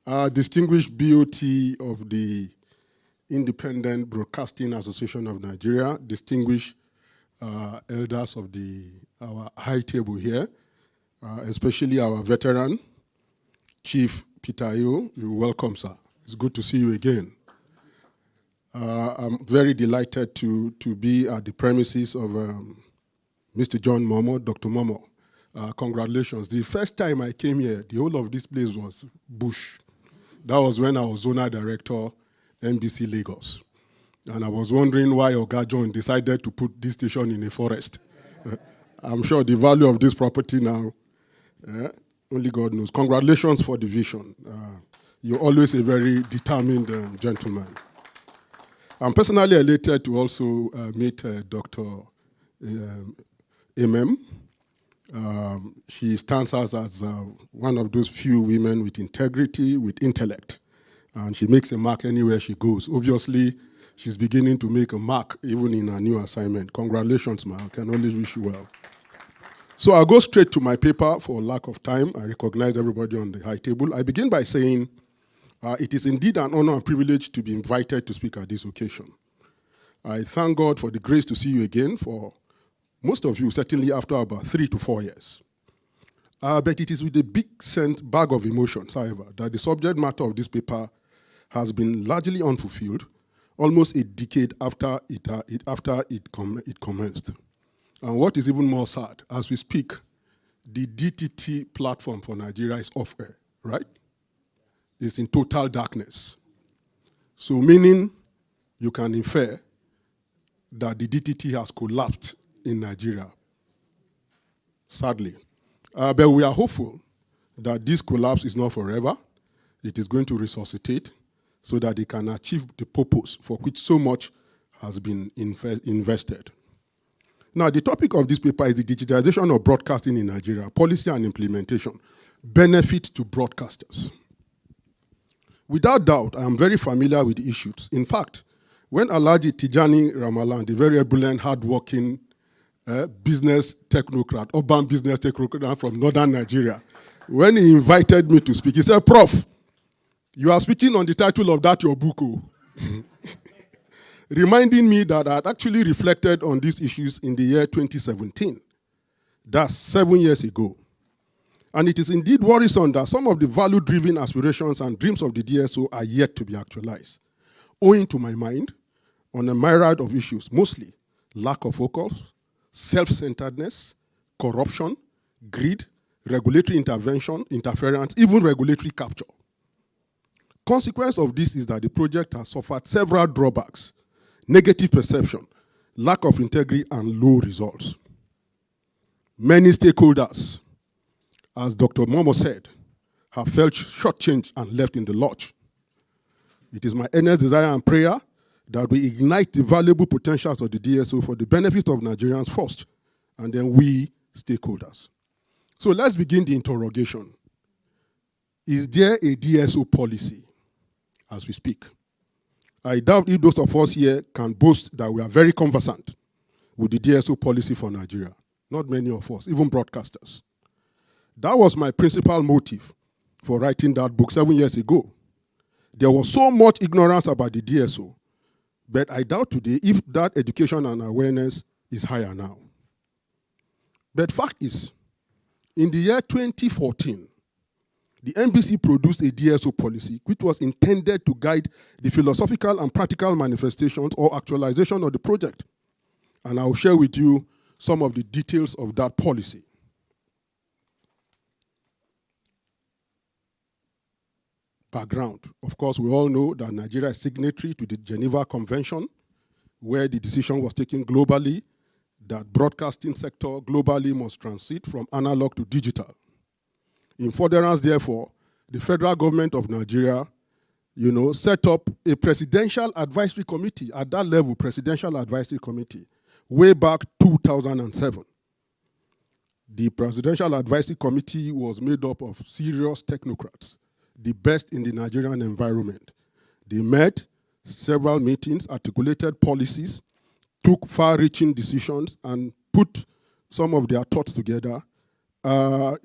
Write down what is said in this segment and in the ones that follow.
Distinguished BOT of the Independent Broadcasting Association of Nigeria, distinguished elders of our high table here, especially our veteran, Chief Peter Ayo. You're welcome, sir. It's good to see you again. I'm very delighted to be at the premises of Mr. John Momo, Dr. Momo. Congratulations. The first time I came here, the whole of this place was bush. That was when I was zonal director, NBC Lagos. And I was wondering why Oga John decided to put this station in a forest. I'm sure the value of this property now, only God knows. Congratulations for the vision. You're always a very determined gentleman. I'm personally elated to also meet Dr. MM. She stands as one of those few women with integrity, with intellect. And she makes a mark anywhere she goes. Obviously, she's beginning to make a mark even in her new assignment. Congratulations, ma. I can only wish you well. So I'll go straight to my paper for lack of time. I recognize everybody on the high table. I begin by saying it is indeed an honor and privilege to be invited to speak at this occasion. I thank God for the grace to see you again, for most of you, certainly after about 3 to 4 years. But it is with a big bag of emotions, however, that the subject matter of this paper has been largely unfulfilled, almost a decade after it commenced. And what is even more sad, as we speak, the DTT platform for Nigeria is off air, right? It's in total darkness. So meaning you can infer that the DTT has collapsed in Nigeria, sadly. But we are hopeful that this collapse is not forever. It is going to resuscitate so that they can achieve the purpose for which so much has been invested. Now, the topic of this paper is the digitization of broadcasting in Nigeria, policy and implementation, benefit to broadcasters. Without doubt, I am very familiar with the issues. In fact, when Alhaji Tijani Ramalan, the very brilliant, hardworking business technocrat, urban business technocrat from northern Nigeria, when he invited me to speak, he said, Prof, you are speaking on the title of that your book, reminding me that I had actually reflected on these issues in the year 2017. That's 7 years ago. And it is indeed worrisome that some of the value-driven aspirations and dreams of the DSO are yet to be actualized, owing to my mind on a myriad of issues, mostly lack of focus, self-centeredness, corruption, greed, regulatory interference, even regulatory capture. Consequence of this is that the project has suffered several drawbacks: negative perception, lack of integrity, and low results. Many stakeholders, as Dr. Momo said, have felt shortchanged and left in the lurch. It is my earnest desire and prayer that we ignite the valuable potentials of the DSO for the benefit of Nigerians first, and then we, stakeholders. So let's begin the interrogation. Is there a DSO policy as we speak? I doubt if those of us here can boast that we are very conversant with the DSO policy for Nigeria. Not many of us, even broadcasters. That was my principal motive for writing that book 7 years ago. There was so much ignorance about the DSO, but I doubt today if that education and awareness is higher now. But fact is, in the year 2014, the NBC produced a DSO policy which was intended to guide the philosophical and practical manifestations or actualization of the project. And I'll share with you some of the details of that policy. Background. Of course, we all know that Nigeria is signatory to the Geneva Convention, where the decision was taken globally that broadcasting sector globally must transit from analog to digital. In furtherance, therefore, the federal government of Nigeria, set up a presidential advisory committee at that level, presidential advisory committee, way back 2007. The presidential advisory committee was made up of serious technocrats, the best in the Nigerian environment. They met, several meetings, articulated policies, took far-reaching decisions, and put some of their thoughts together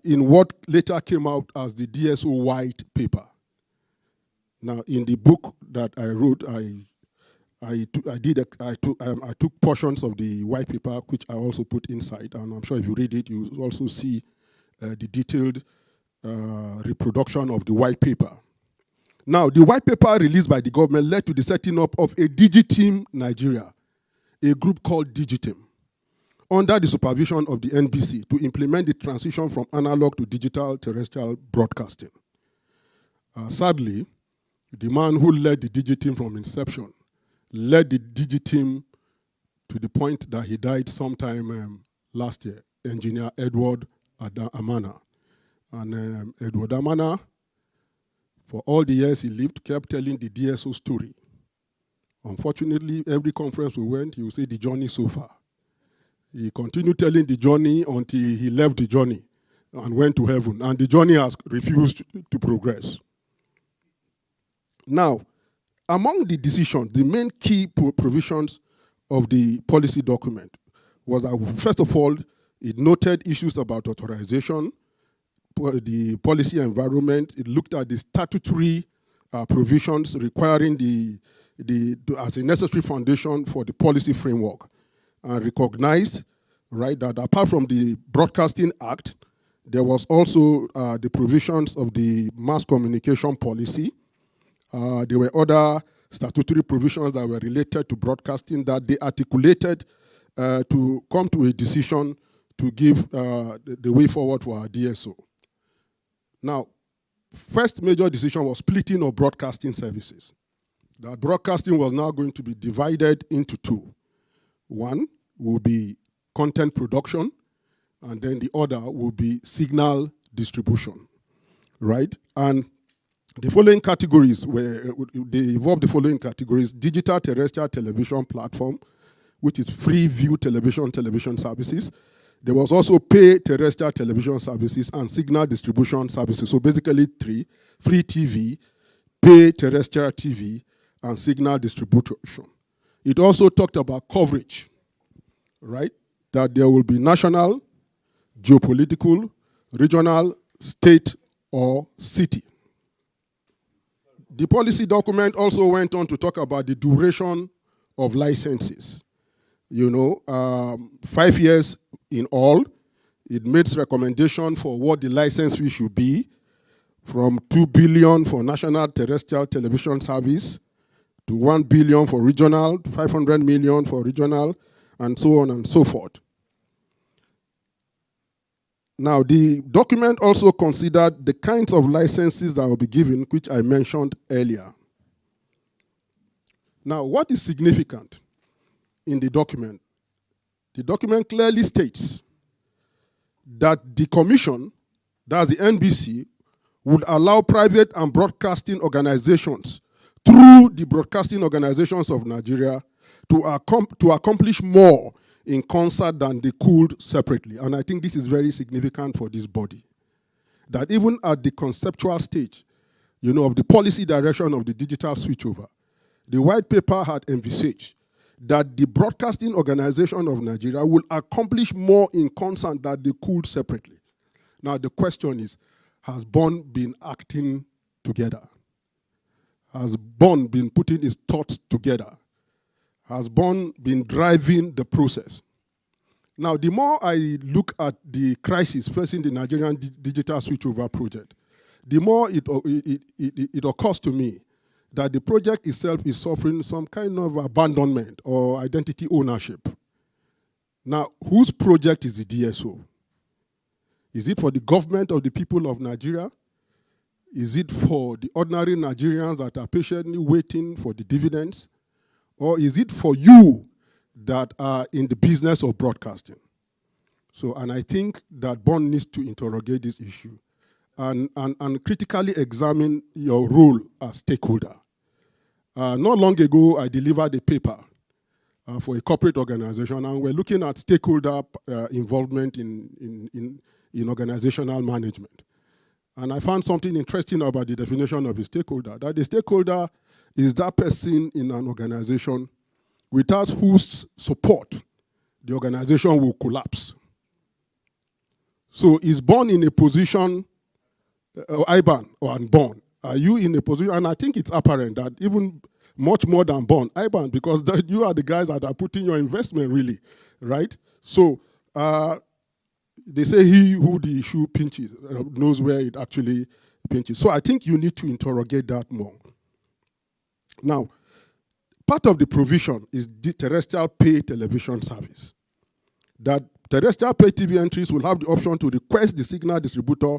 in what later came out as the DSO White Paper. Now, in the book that I wrote, I took portions of the white paper, which I also put inside, and I'm sure if you read it, you also see the detailed reproduction of the white paper. Now, the white paper released by the government led to the setting up of a DigiTeam Nigeria, a group called DigiTeam, under the supervision of the NBC to implement the transition from analog to digital terrestrial broadcasting. Sadly, the man who led the DigiTeam from inception led the DigiTeam to the point that he died sometime last year, Engineer Edward Amana. And Edward Amana, for all the years he lived, kept telling the DSO story. Unfortunately, every conference we went, he would say the journey so far. He continued telling the journey until he left the journey and went to heaven. And the journey has refused to progress. Now, among the decisions, the main key provisions of the policy document was that, first of all, it noted issues about authorization, the policy environment. It looked at the statutory provisions requiring as a necessary foundation for the policy framework, and recognized, right, that apart from the Broadcasting Act, there was also the provisions of the mass communication policy. There were other statutory provisions that were related to broadcasting that they articulated to come to a decision to give the way forward for our DSO. Now, first major decision was splitting of broadcasting services. That broadcasting was now going to be divided into two. One will be content production, and then the other will be signal distribution, right? And the following categories they involved the following categories: digital terrestrial television platform, which is free view television services. There was also pay terrestrial television services and signal distribution services. So basically three: free TV, pay terrestrial TV, and signal distribution. It also talked about coverage, right? That there will be national, geopolitical, regional, state, or city. The policy document also went on to talk about the duration of licenses. 5 years in all. It makes recommendation for what the license fee should be, from 2 billion for national terrestrial television service to 1 billion for regional, 500 million for regional, and so on and so forth. Now, the document also considered the kinds of licenses that will be given, which I mentioned earlier. Now, what is significant in the document? The document clearly states that the commission, that's the NBC, would allow private and broadcasting organizations through the Broadcasting Organizations of Nigeria to accomplish more in concert than they could separately. And I think this is very significant for this body. That even at the conceptual stage, of the policy direction of the digital switchover, the white paper had envisaged that the Broadcasting Organization of Nigeria will accomplish more in concert than they could separately. Now the question is, has BON been acting together? Has BON been putting its thoughts together? Has BON been driving the process? Now, the more I look at the crisis facing the Nigerian digital switchover project, the more it occurs to me that the project itself is suffering some kind of abandonment or identity ownership. Now, whose project is the DSO? Is it for the government of the people of Nigeria? Is it for the ordinary Nigerians that are patiently waiting for the dividends? Or is it for you that are in the business of broadcasting? So, and I think that BON needs to interrogate this issue and critically examine your role as stakeholder. Not long ago, I delivered a paper for a corporate organization, and we're looking at stakeholder involvement in organizational management. And I found something interesting about the definition of a stakeholder, that the stakeholder is that person in an organization without whose support the organization will collapse. So is BON in a position, IBAN or BON, Are you in a position, and I think it's apparent that even much more than bond, IBAN, because you are the guys that are putting your investment really, right? So they say he who the shoe pinches knows where it actually pinches. So I think you need to interrogate that more. Now, part of the provision is the terrestrial pay television service. That terrestrial pay TV entries will have the option to request the signal distributor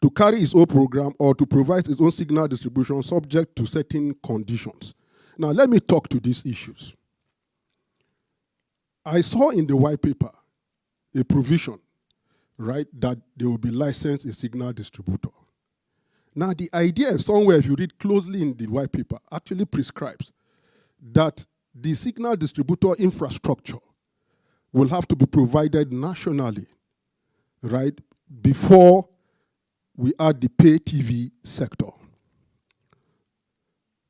to carry its own program or to provide its own signal distribution subject to certain conditions. Now, let me talk to these issues. I saw in the white paper a provision, right, that they will be licensed a signal distributor. Now, the idea is somewhere, if you read closely in the white paper, actually prescribes that the signal distributor infrastructure will have to be provided nationally, right, before we add the pay TV sector.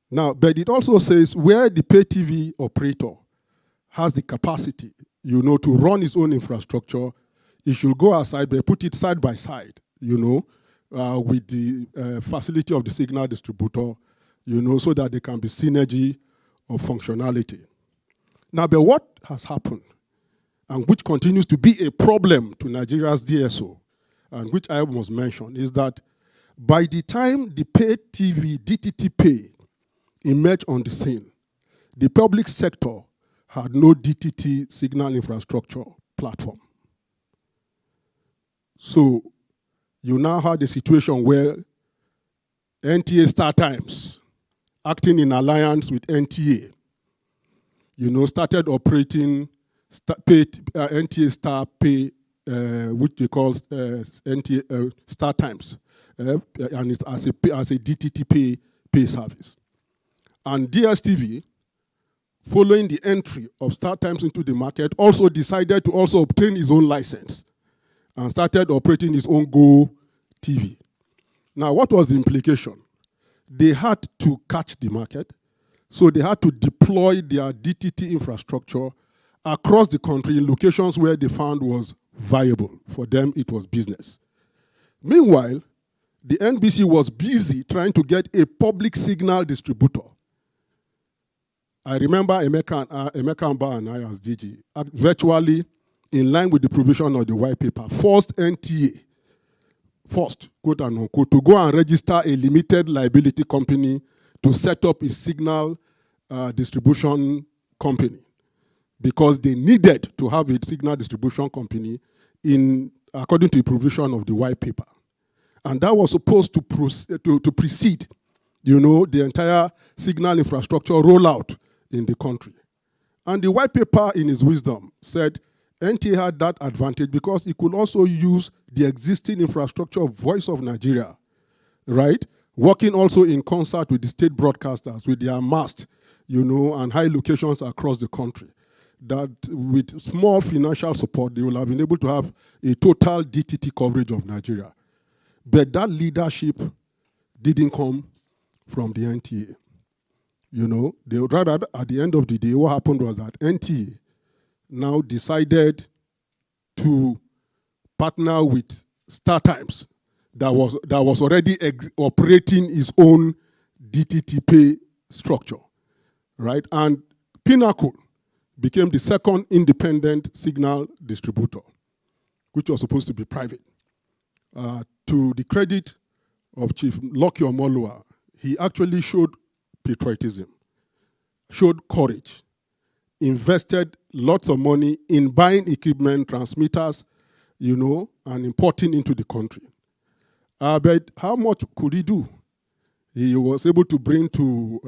Now, but it also says where the pay TV operator has the capacity, to run its own infrastructure, it should go outside, but put it side by side, with the facility of the signal distributor, so that there can be synergy of functionality. Now, but what has happened, and which continues to be a problem to Nigeria's DSO, and which I must mention, is that by the time the pay TV, DTT pay, emerged on the scene, the public sector had no DTT signal infrastructure platform. So you now had a situation where NTA Star Times, acting in alliance with NTA, started operating NTA Star Pay, which they call NTA Star Times, and it's as a DTT pay service. And DSTV, following the entry of Star Times into the market, also decided to also obtain its own license and started operating its own Go TV. Now, what was the implication? They had to catch the market, so they had to deploy their DTT infrastructure across the country in locations where they found was viable. For them, it was business. Meanwhile, the NBC was busy trying to get a public signal distributor. I remember Emeka Mba and I as DG, virtually in line with the provision of the white paper, forced NTA, quote and unquote, to go and register a limited liability company to set up a signal distribution company, because they needed to have a signal distribution company according to the provision of the white paper. And that was supposed to precede, the entire signal infrastructure rollout in the country. And the white paper, in its wisdom, said NTA had that advantage because it could also use the existing infrastructure of Voice of Nigeria, right? Working also in concert with the state broadcasters, with their mast, and high locations across the country. That with small financial support, they will have been able to have a total DTT coverage of Nigeria. But that leadership didn't come from the NTA. Rather, at the end of the day, what happened was that NTA now decided to partner with Star Times that was already operating its own DTT pay structure, right? And Pinnacle became the second independent signal distributor, which was supposed to be private. To the credit of Chief Lucky Omolua, he actually showed patriotism, showed courage, invested lots of money in buying equipment, transmitters, and importing into the country. But how much could he do? He was able to bring to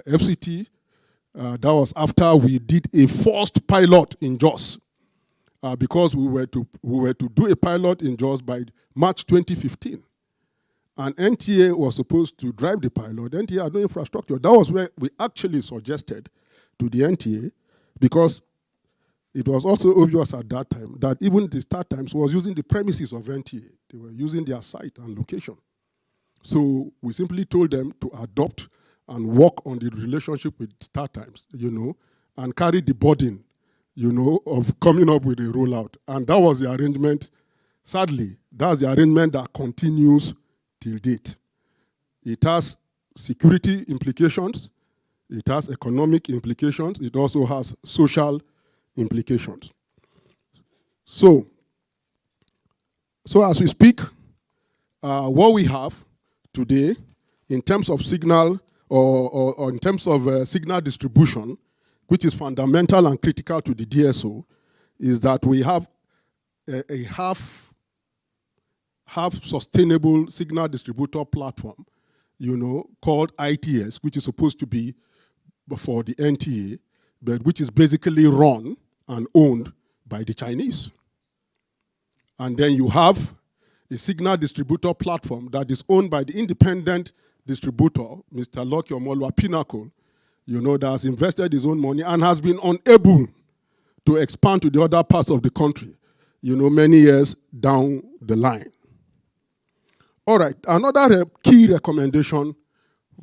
FCT. That was after we did a forced pilot in Jos, because we were to do a pilot in Jos by March 2015. And NTA was supposed to drive the pilot. NTA had no infrastructure. That was where we actually suggested to the NTA, because it was also obvious at that time that even the Star Times was using the premises of NTA. They were using their site and location. So we simply told them to adopt and work on the relationship with Star Times, and carry the burden, of coming up with a rollout. And that was the arrangement. Sadly, that's the arrangement that continues till date. It has security implications, it has economic implications, it also has social implications. So as we speak, what we have today in terms of signal or in terms of signal distribution, which is fundamental and critical to the DSO, is that we have a half sustainable signal distributor platform, called ITS, which is supposed to be for the NTA, but which is basically run and owned by the Chinese. And then you have a signal distributor platform that is owned by the independent distributor, Mr. Loki Omolwa Pinnacle, that has invested his own money and has been unable to expand to the other parts of the country, many years down the line. All right, another key recommendation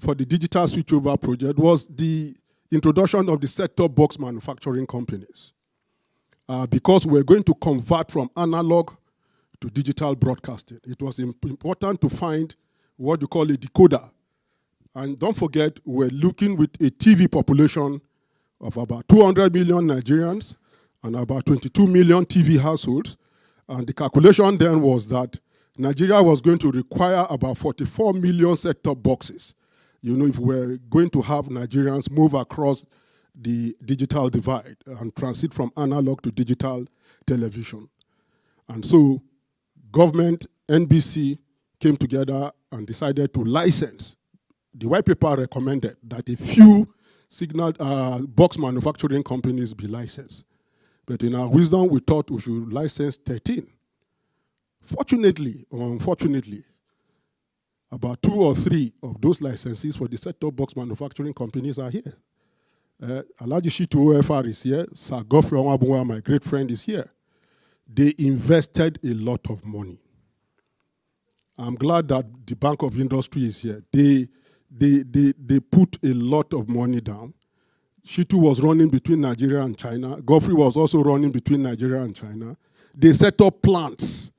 for the digital switchover project was the introduction of the set-top box manufacturing companies. Because we're going to convert from analog to digital broadcasting, it was important to find what you call a decoder. And don't forget, we're looking with a TV population of about 200 million Nigerians and about 22 million TV households. And the calculation then was that Nigeria was going to require about 44 million set-top boxes, if we're going to have Nigerians move across the digital divide and transit from analog to digital television. And so government, NBC, came together and decided to license. The white paper recommended that a few signal box manufacturing companies be licensed. But in our wisdom, we thought we should license 13. Fortunately or unfortunately, about 2 or 3 of those licenses for the set-top box manufacturing companies are here. Alhaji Shitu OFR is here. Sir Godfrey Onwabunwa, my great friend, is here. They invested a lot of money. I'm glad that the Bank of Industry is here. They put a lot of money down. Shitu was running between Nigeria and China. Godfrey was also running between Nigeria and China. They set up plants.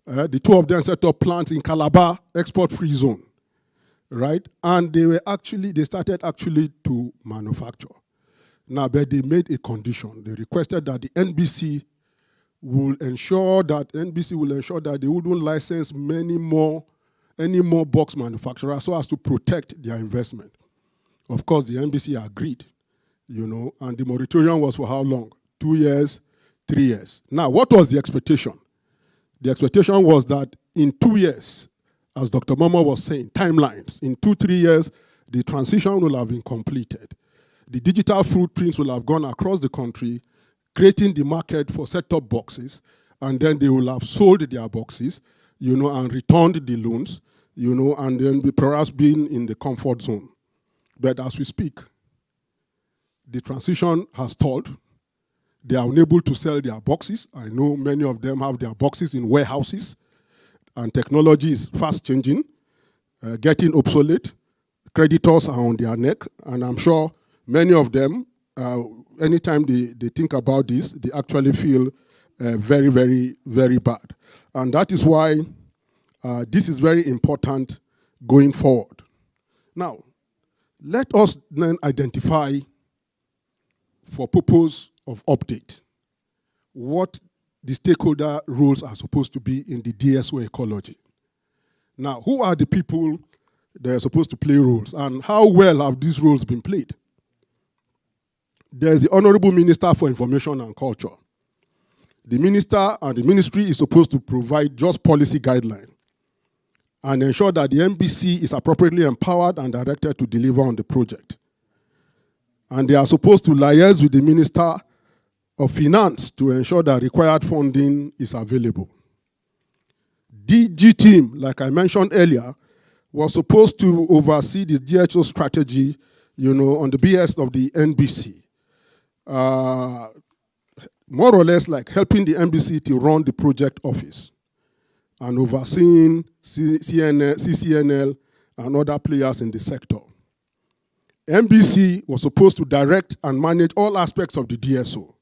The two of them set up plants in Calabar, export-free zone, right? And they started to manufacture. Now, but they made a condition. They requested that the NBC will ensure that they wouldn't license any more box manufacturers so as to protect their investment. Of course, the NBC agreed, and the moratorium was for how long? 2 years, 3 years. Now, what was the expectation? The expectation was that in 2 years, as Dr. Momo was saying, timelines, in 2-3 years, the transition will have been completed. The digital footprints will have gone across the country, creating the market for set-top boxes, and then they will have sold their boxes, and returned the loans, and then perhaps being in the comfort zone. But as we speak, the transition has stalled. They are unable to sell their boxes. I know many of them have their boxes in warehouses, and technology is fast changing, getting obsolete. Creditors are on their neck, and I'm sure many of them, anytime they think about this, they actually feel very, very, very bad. And that is why this is very important going forward. Now, let us then identify, for purpose of update, what the stakeholder roles are supposed to be in the DSO ecology. Now, who are the people that are supposed to play roles, and how well have these roles been played? There's the Honorable Minister for Information and Culture. The minister and the ministry is supposed to provide just policy guidelines and ensure that the NBC is appropriately empowered and directed to deliver on the project. And they are supposed to liaise with the Minister of Finance to ensure that required funding is available. DigiTeam, like I mentioned earlier, was supposed to oversee the DHO strategy, on the behest of the NBC. More or less like helping the NBC to run the project office and overseeing CCNL and other players in the sector. NBC was supposed to direct and manage all aspects of the DSO,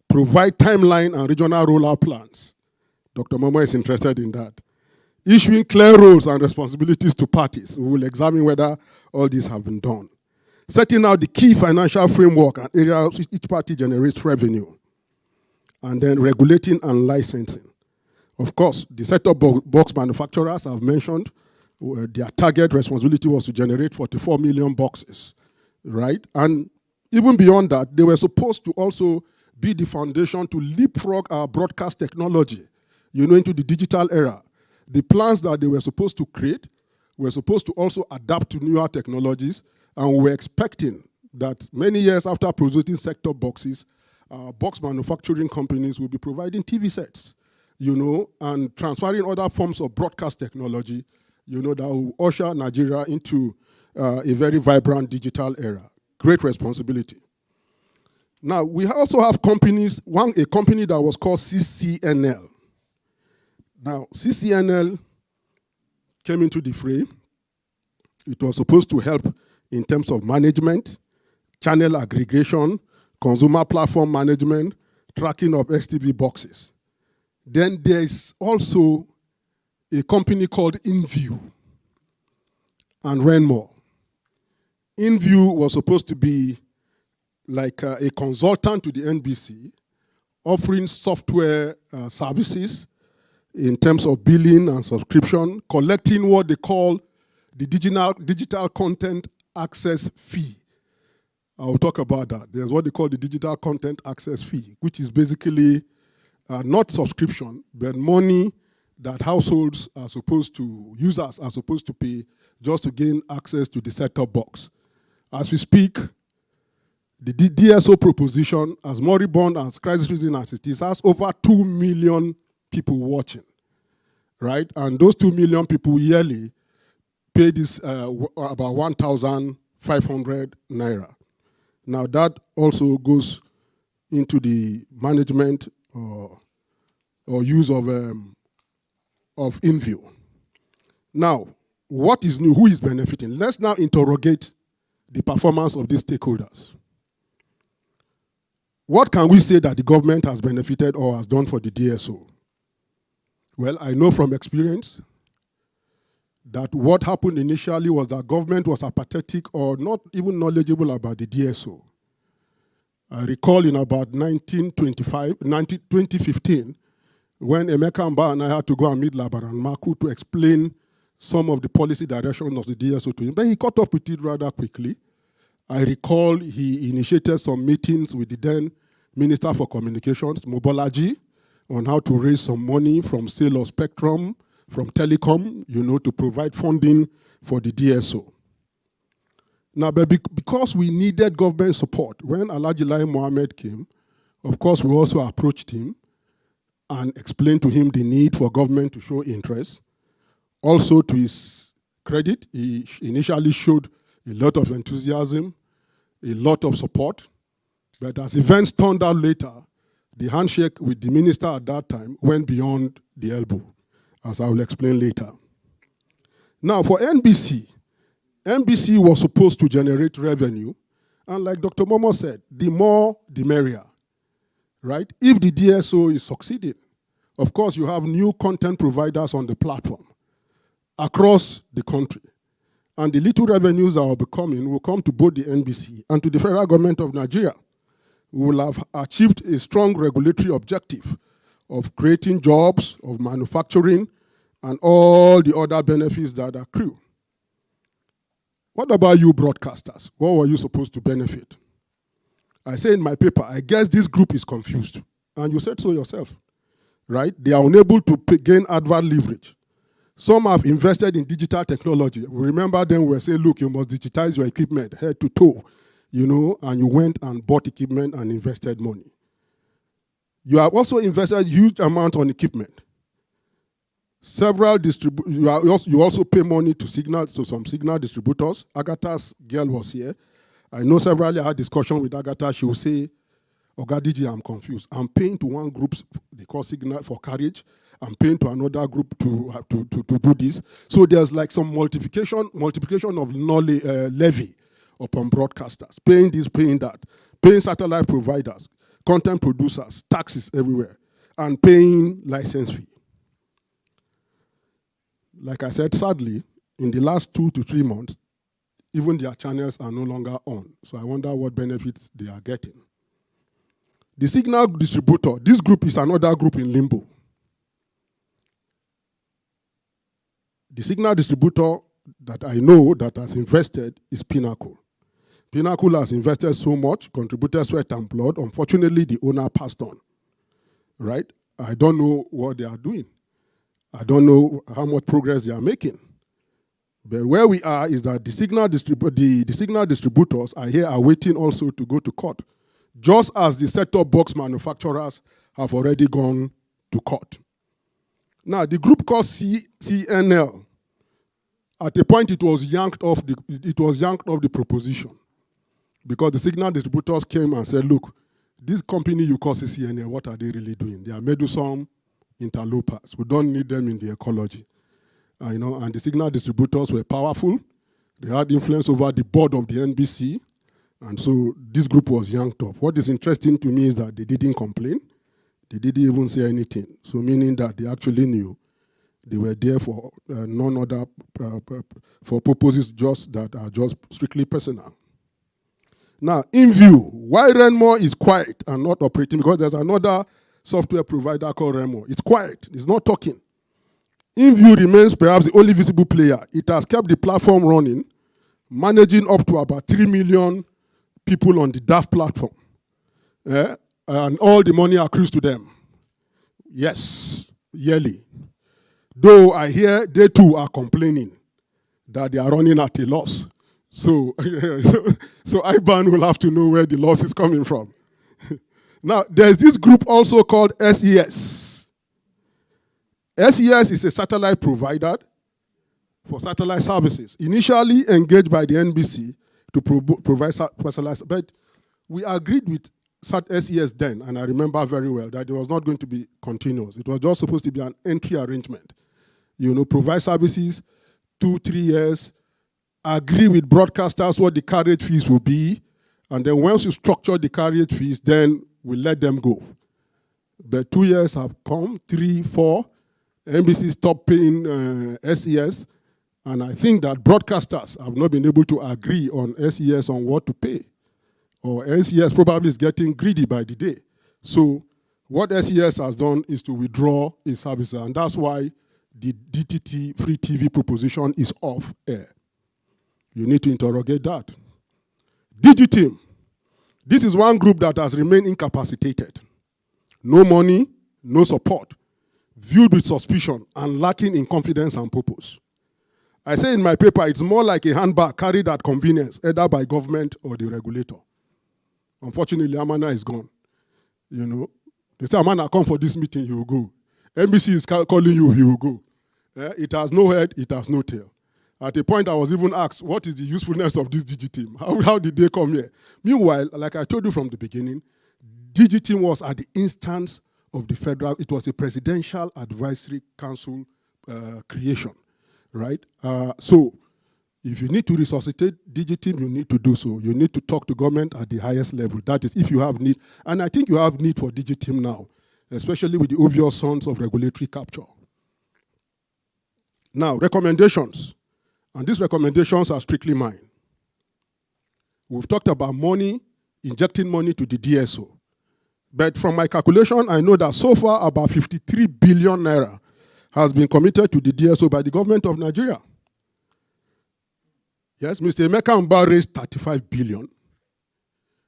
provide timeline and regional rollout plans. Dr. Momo is interested in that. issuing clear roles and responsibilities to parties. We will examine whether all these have been done. Setting out the key financial framework and areas which each party generates revenue. And then regulating and licensing. Of course, the set-top box manufacturers I've mentioned, their target responsibility was to generate 44 million boxes, right? And even beyond that, they were supposed to also be the foundation to leapfrog our broadcast technology, into the digital era. The plans that they were supposed to create were supposed to also adapt to newer technologies, and we were expecting that many years after producing set-top boxes, box manufacturing companies will be providing TV sets, and transferring other forms of broadcast technology, that will usher Nigeria into a very vibrant digital era. Great responsibility. Now, we also have companies, a company that was called CCNL. Now, CCNL came into the fray. It was supposed to help in terms of management, channel aggregation, consumer platform management, tracking of STB boxes. Then there's also a company called InView and Renmore. InView was supposed to be like a consultant to the NBC, offering software services in terms of billing and subscription, collecting what they call the digital content access fee. I'll talk about that. There's what they call the digital content access fee, which is basically not subscription, but money that households are supposed to, users are supposed to pay just to gain access to the set-top box. As we speak, the DSO proposition, as moribund and crisis-ridden as it is, has over 2 million people watching, right? And those 2 million people yearly pay this about 1,500 naira. Now that also goes into the management or use of InView. Now, what is new? Who is benefiting? Let's now interrogate the performance of these stakeholders. What can we say that the government has benefited or has done for the DSO? Well, I know from experience that what happened initially was that government was apathetic or not even knowledgeable about the DSO. I recall in about 2015, when Emeka Mba and I had to go and meet Labaran Maku to explain some of the policy direction of the DSO to him, but he caught up with it rather quickly. I recall he initiated some meetings with the then Minister for Communications, Mobolaji, on how to raise some money from sale of spectrum, from telecom, to provide funding for the DSO. Now, but because we needed government support, when Alhaji Lai Mohammed came, of course, we also approached him and explained to him the need for government to show interest. Also, to his credit, he initially showed a lot of enthusiasm, a lot of support, but as events turned out later, the handshake with the minister at that time went beyond the elbow, as I will explain later. Now, for NBC was supposed to generate revenue, and like Dr. Momo said, the more, the merrier, right? If the DSO is succeeding, of course, you have new content providers on the platform across the country. And the little revenues that will be coming will come to both the NBC and to the federal government of Nigeria. We will have achieved a strong regulatory objective of creating jobs, of manufacturing, and all the other benefits that accrue. What about you broadcasters? What were you supposed to benefit? I say in my paper, I guess this group is confused. And you said so yourself, right? They are unable to gain advert leverage. Some have invested in digital technology. We remember then we were saying, look, you must digitize your equipment head to toe, and you went and bought equipment and invested money. You have also invested huge amounts on equipment. You also pay money to some signal distributors. Agatha's girl was here. I know severally I had discussion with Agatha. She will say, Ogadiji, I'm confused. I'm paying to one group, they call signal for carriage. I'm paying to another group to do this. So there's like some multiplication of knowledge, levy upon broadcasters. Paying this, paying that. Paying satellite providers, content producers, taxes everywhere, and paying license fee. like I said, sadly, in the last 2 to 3 months, even their channels are no longer on. So I wonder what benefits they are getting. The signal distributor, this group is another group in limbo. The signal distributor that I know that has invested is Pinnacle. Pinnacle has invested so much, contributed sweat and blood. Unfortunately, the owner passed on, right? I don't know what they are doing. I don't know how much progress they are making. But where we are is that the signal distributors are here are waiting also to go to court, just as the set-top box manufacturers have already gone to court. Now, the group called CNL, at a point it was yanked off the proposition because the signal distributors came and said, look, this company you call CNL, what are they really doing? They are meddlesome interlopers. We don't need them in the ecology. And the signal distributors were powerful. They had influence over the board of the NBC. And so this group was yanked off. What is interesting to me is that they didn't complain. They didn't even say anything. So meaning that they actually knew they were there for none other, for purposes just that are just strictly personal. Now, in view, why Renmo is quiet and not operating, because there's another software provider called Renmo. It's quiet. It's not talking. InView remains perhaps the only visible player. It has kept the platform running, managing up to about 3 million people on the DAF platform. And all the money accrues to them. Yes, yearly. Though I hear they too are complaining that they are running at a loss. So IBAN will have to know where the loss is coming from. Now, there's this group also called SES. SES is a satellite provider for satellite services, initially engaged by the NBC to provide specialized, but we agreed with SES then, and I remember very well, that it was not going to be continuous. It was just supposed to be an entry arrangement. Provide services, 2-3 years, agree with broadcasters what the carriage fees will be, and then once you structure the carriage fees, then we let them go. But 2 years have come, 3, 4, NBC stopped paying SES, and I think that broadcasters have not been able to agree on SES on what to pay. Or SES probably is getting greedy by the day. So what SES has done is to withdraw its services, and that's why the DTT free TV proposition is off air. You need to interrogate that. DigiTeam. This is one group that has remained incapacitated. No money, no support. Viewed with suspicion and lacking in confidence and purpose. I say in my paper, it's more like a handbag carried at convenience, either by government or the regulator. Unfortunately, Amana is gone. They say, Amana, come for this meeting, he will go. NBC is calling you, he will go. It has no head, it has no tail. At a point, I was even asked, what is the usefulness of this DigiTeam? How did they come here? Meanwhile, like I told you from the beginning, DigiTeam was at the instance of the federal, it was a presidential advisory council creation, right? So if you need to resuscitate DigiTeam, you need to do so. You need to talk to government at the highest level. That is if you have need. And I think you have need for DigiTeam now, especially with the obvious sons of regulatory capture. Now, recommendations. And these recommendations are strictly mine. We've talked about money, injecting money to the DSO. But from my calculation, I know that so far about 53 billion naira has been committed to the DSO by the government of Nigeria. Yes, Mr. Emeka Mba raised 35 billion.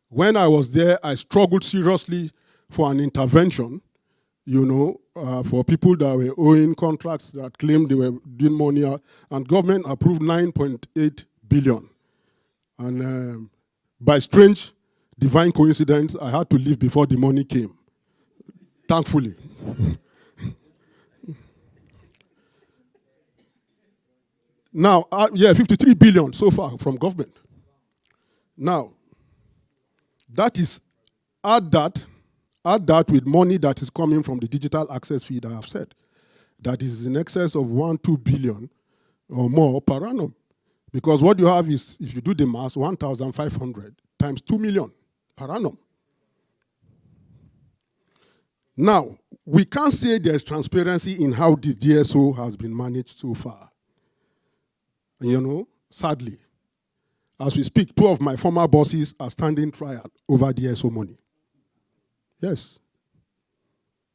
When I was there, I struggled seriously for an intervention, for people that were owing contracts that claimed they were doing money, and government approved 9.8 billion. And by strange divine coincidence, I had to leave before the money came, thankfully. Now, 53 billion so far from government. Now, that is, add that with money that is coming from the digital access fee that I have said. That is in excess of 1-2 billion or more per annum. Because what you have is, if you do the math, 1,500 times 2 million per annum. Now, we can't say there's transparency in how the DSO has been managed so far. Sadly, as we speak, 2 of my former bosses are standing trial over DSO money. Yes.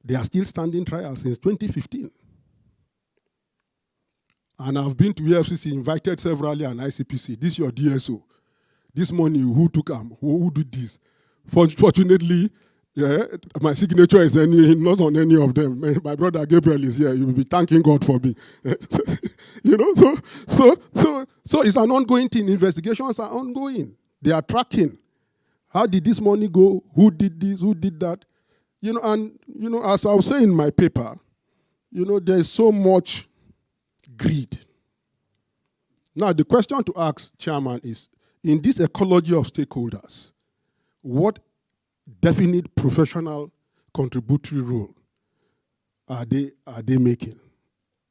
They are still standing trial since 2015. And I've been to EFCC, invited severally, and ICPC. This is your DSO. This money, who took them? Who did this? Fortunately, yeah, my signature is not on any of them. My brother Gabriel is here. You will be thanking God for me. So it's an ongoing thing. Investigations are ongoing. They are tracking. How did this money go? Who did this? Who did that? As I was saying in my paper, there's so much greed. Now, the question to ask, Chairman, is, in this ecology of stakeholders, what definite professional contributory role are they making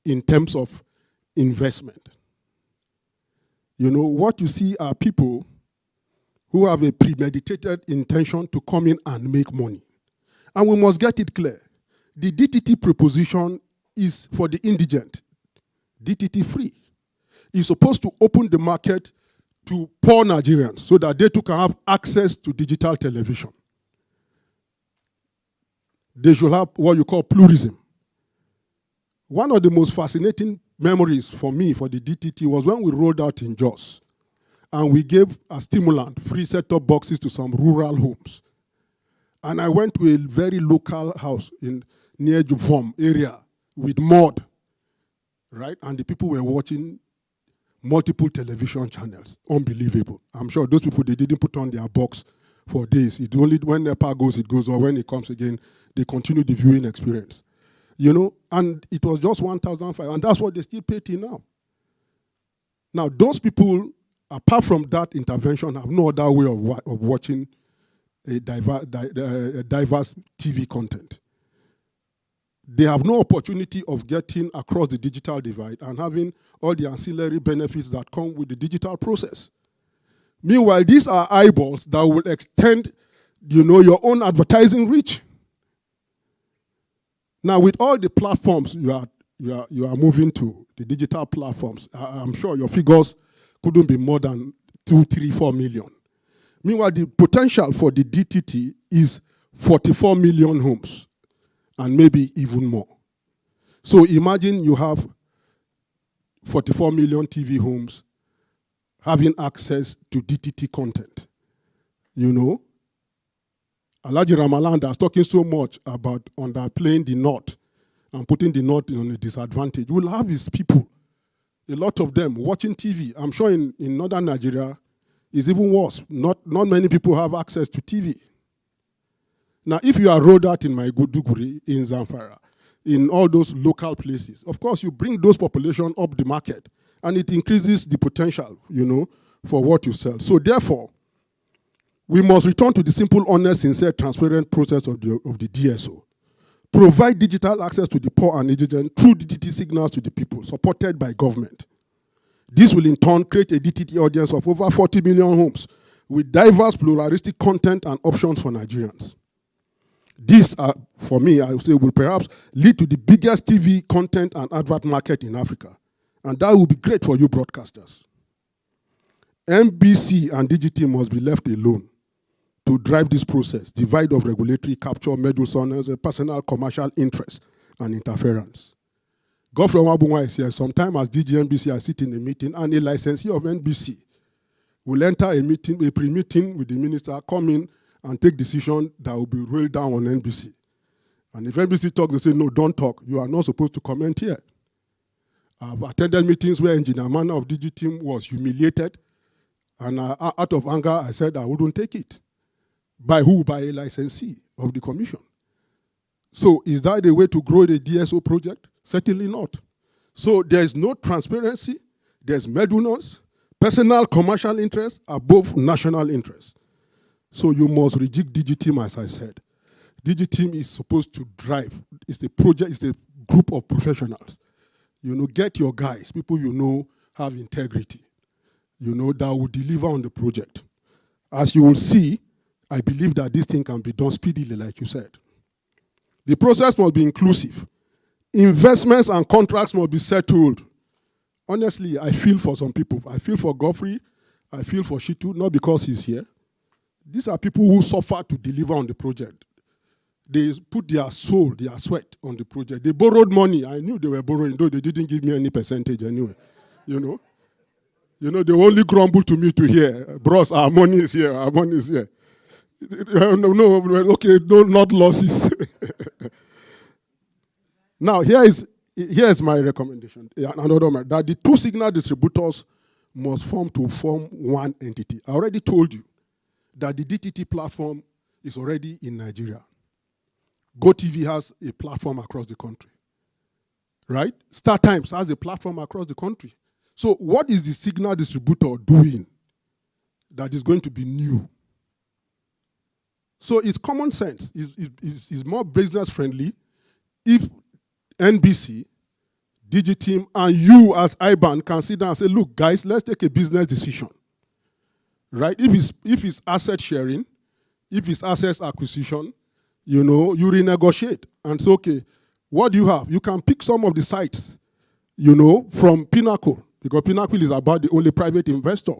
in terms of investment? What you see are people who have a premeditated intention to come in and make money. And we must get it clear. The DTT proposition is for the indigent, DTT free. It's supposed to open the market to poor Nigerians so that they too can have access to digital television. They should have what you call pluralism. One of the most fascinating memories for me for the DTT was when we rolled out in Jos and we gave a stimulant, free set-top boxes to some rural homes. And I went to a very local house near Juvom area with mud, right? And the people were watching multiple television channels. Unbelievable. I'm sure those people, they didn't put on their box for days. It only when NEPA goes, it goes, or when it comes again, they continue the viewing experience. And it was just 1,500, and that's what they still pay till now. Now, those people, apart from that intervention, have no other way of watching a diverse TV content. They have no opportunity of getting across the digital divide and having all the ancillary benefits that come with the digital process. Meanwhile, these are eyeballs that will extend, your own advertising reach. Now, with all the platforms you are moving to, the digital platforms, I'm sure your figures couldn't be more than 2, 3, 4 million. Meanwhile, the potential for the DTT is 44 million homes, and maybe even more. So imagine you have 44 million TV homes having access to DTT content. Alhaji Ramalanda is talking so much about underplaying the North and putting the North on a disadvantage. We'll have his people, a lot of them, watching TV. I'm sure in northern Nigeria, it's even worse. Not many people have access to TV. Now, if you are rolled out in Maiduguri, in Zamfara, in all those local places, of course, you bring those population up the market, and it increases the potential, for what you sell. So therefore, we must return to the simple, honest, sincere, transparent process of the DSO. Provide digital access to the poor and indigent through DTT signals to the people, supported by government. This will in turn create a DTT audience of over 40 million homes with diverse, pluralistic content and options for Nigerians. This, for me, I would say, will perhaps lead to the biggest TV content and advert market in Africa. And that will be great for you broadcasters. NBC and DigiTeam must be left alone to drive this process, divide of regulatory capture, meddlesome, personal commercial interest, and interference. Godfrey Wabunwa is here. Sometime as DGNBC, I sit in a meeting, and a licensee of NBC will enter a meeting, a pre-meeting with the minister, come in and take decision that will be rolled down on NBC. And if NBC talks, they say, no, don't talk. You are not supposed to comment here. I've attended meetings where Engineer Manna of DigiTeam was humiliated, and out of anger, I said I wouldn't take it. By who? By a licensee of the commission. So is that the way to grow the DSO project? Certainly not. So there's no transparency, there's meddleness, personal commercial interests above national interests. So you must reject DigiTeam, as I said. DigiTeam is supposed to drive. It's a project, it's a group of professionals. Get your guys, people have integrity, that will deliver on the project. As you will see, I believe that this thing can be done speedily, like you said. The process must be inclusive. Investments and contracts must be settled honestly, I feel for some people. I feel for Godfrey. I feel for Shitu, not because he's here. These are people who suffer to deliver on the project. They put their soul, their sweat on the project. They borrowed money. I knew they were borrowing, though they didn't give me any percentage anyway. You know, they only grumble to me to hear, bros, our money is here, our money is here. No, okay, no, not losses. Now, here's my recommendation, that the two signal distributors must form one entity. I already told you that the DTT platform is already in Nigeria. GoTV has a platform across the country, right? StarTimes has a platform across the country. So what is the signal distributor doing that is going to be new? So it's common sense. It's more business friendly if NBC, DigiTeam, and you as IBAN can sit down and say, look, guys, let's take a business decision, right? If it's asset sharing, if it's assets acquisition, you renegotiate and say, okay, what do you have? You can pick some of the sites, from Pinnacle, because Pinnacle is about the only private investor,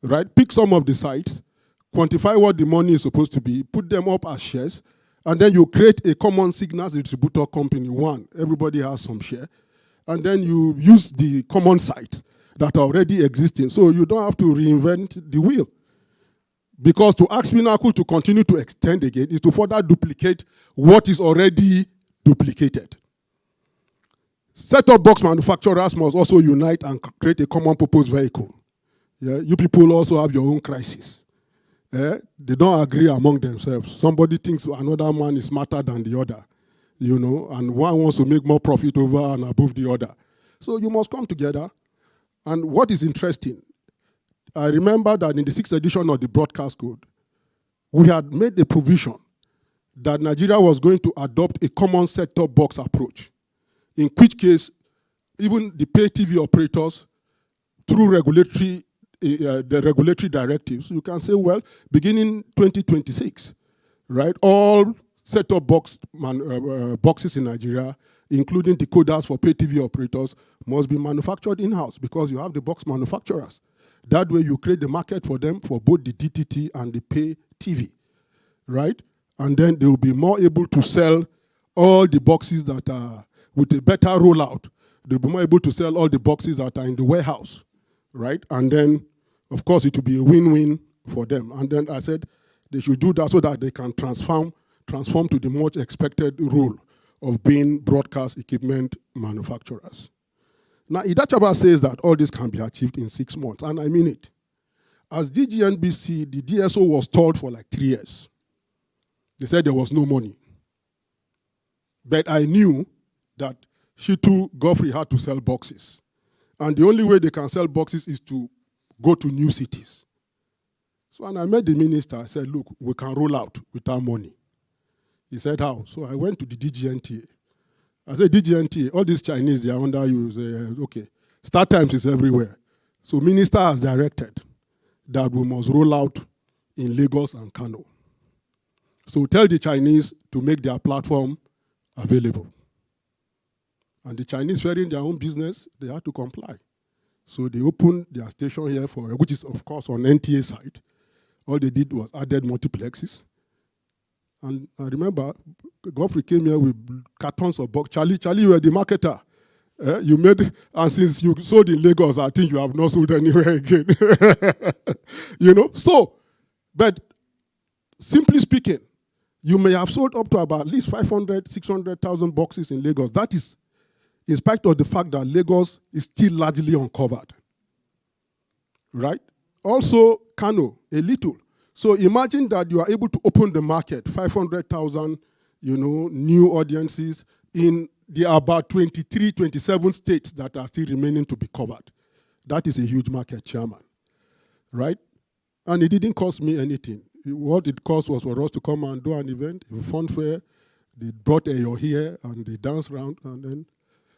right? Pick some of the sites, quantify what the money is supposed to be, put them up as shares, and then you create a common signals distributor company. One, everybody has some share, and then you use the common sites that are already existing, so you don't have to reinvent the wheel. Because to ask Pinnacle to continue to extend again is to further duplicate what is already duplicated. Set-top box manufacturers must also unite and create a common purpose vehicle. Yeah? You people also have your own crisis. They don't agree among themselves. Somebody thinks another man is smarter than the other, and one wants to make more profit over and above the other. So you must come together. And what is interesting, I remember that in the 6th edition of the Broadcast Code, we had made a provision that Nigeria was going to adopt a common set-top box approach, in which case even the pay TV operators, through the regulatory directives, you can say, well, beginning 2026, right, all set-top boxes in Nigeria, including decoders for pay TV operators, must be manufactured in-house because you have the box manufacturers. That way you create the market for them for both the DTT and the pay TV, right? And then they will be more able to sell all the boxes that are, with a better rollout, they'll be more able to sell all the boxes that are in the warehouse, right? And then, of course, it will be a win-win for them. And then I said they should do that so that they can transform to the much expected role of being broadcast equipment manufacturers. Now, Idachaba says that all this can be achieved in 6 months, and I mean it. As DGNBC, the DSO was stalled for like 3 years. They said there was no money. But I knew that Shitu Godfrey had to sell boxes. And the only way they can sell boxes is to go to new cities. So when I met the minister, I said, look, we can roll out without money. He said, how? So I went to the DGNTA. I said, DGNTA, all these Chinese, they are under you. Say, okay, StarTimes is everywhere. So minister has directed that we must roll out in Lagos and Kano. So tell the Chinese to make their platform available. And the Chinese fearing their own business, they had to comply. So they opened their station here, which is, of course, on NTA side. All they did was added multiplexes. And I remember Godfrey came here with cartons of box. Charlie, you were the marketer. You made, and since you sold in Lagos, I think you have not sold anywhere again. So, but simply speaking, you may have sold up to about at least 500, 600,000 boxes in Lagos. That is in spite of the fact that Lagos is still largely uncovered. Right? Also, Kano, a little. So imagine that you are able to open the market, 500,000, new audiences in the about 23, 27 states that are still remaining to be covered. That is a huge market, Chairman, right? And it didn't cost me anything. What it cost was for us to come and do an event, a fun fair. They brought Ayo here and they danced around, and then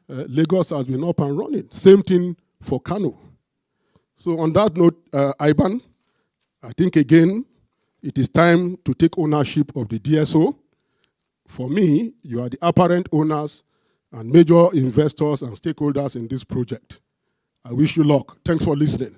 Lagos has been up and running. Same thing for Kano. So on that note, IBAN, I think again, it is time to take ownership of the DSO. For me, you are the apparent owners and major investors and stakeholders in this project. I wish you luck. Thanks for listening.